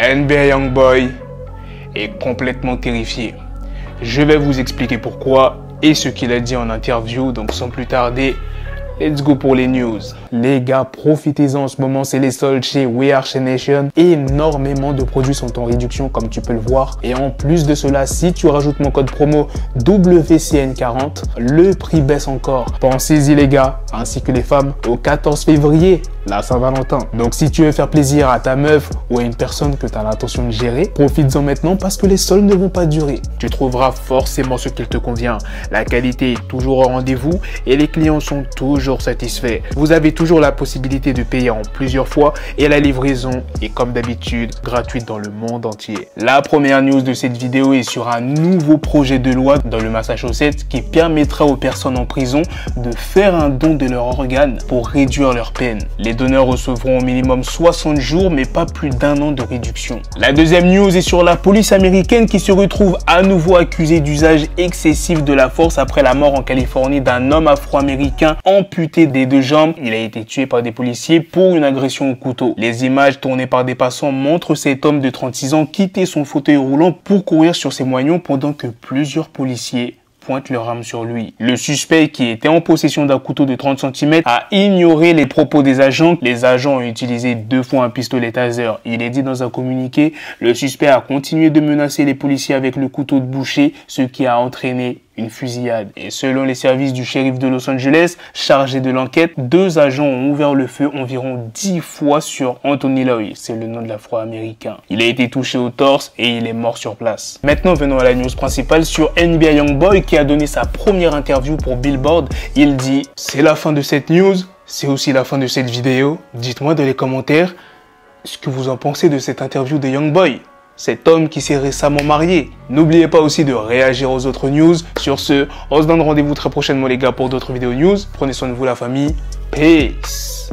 NBA Youngboy est complètement terrifié. Je vais vous expliquer pourquoi et ce qu'il a dit en interview, donc sans plus tarder, let's go pour les news. Les gars, profitez-en en ce moment, c'est les soldes chez We Are Chez Nation. Énormément de produits sont en réduction comme tu peux le voir. Et en plus de cela, si tu rajoutes mon code promo WCN40, le prix baisse encore. Pensez-y les gars, ainsi que les femmes, au 14 février, la Saint-Valentin. Donc si tu veux faire plaisir à ta meuf ou à une personne que tu as l'intention de gérer, profites-en maintenant parce que les soldes ne vont pas durer. Tu trouveras forcément ce qu'il te convient. La qualité est toujours au rendez-vous et les clients sont toujours satisfaits. Vous avez toujours la possibilité de payer en plusieurs fois et la livraison est comme d'habitude gratuite dans le monde entier. La première news de cette vidéo est sur un nouveau projet de loi dans le Massachusetts qui permettra aux personnes en prison de faire un don de leurs organes pour réduire leur peine. Les donneurs recevront au minimum 60 jours mais pas plus d'1 an de réduction. La deuxième news est sur la police américaine qui se retrouve à nouveau accusée d'usage excessif de la force après la mort en Californie d'un homme afro-américain amputé des 2 jambes. Il a été tué par des policiers pour une agression au couteau. Les images tournées par des passants montrent cet homme de 36 ans quitter son fauteuil roulant pour courir sur ses moignons pendant que plusieurs policiers pointent leur arme sur lui. Le suspect, qui était en possession d'un couteau de 30 cm, a ignoré les propos des agents. Les agents ont utilisé 2 fois un pistolet taser. Il est dit dans un communiqué, le suspect a continué de menacer les policiers avec le couteau de boucher, ce qui a entraîné une fusillade. Et selon les services du shérif de Los Angeles, chargé de l'enquête, 2 agents ont ouvert le feu environ 10 fois sur Anthony Loy, c'est le nom de l'afro-américain. Il a été touché au torse et il est mort sur place. Maintenant, venons à la news principale sur NBA Youngboy qui a donné sa première interview pour Billboard. Il dit « C'est la fin de cette news, c'est aussi la fin de cette vidéo. Dites-moi dans les commentaires ce que vous en pensez de cette interview de Youngboy. » Cet homme qui s'est récemment marié. N'oubliez pas aussi de réagir aux autres news. Sur ce, on se donne rendez-vous très prochainement les gars pour d'autres vidéos news. Prenez soin de vous la famille. Peace.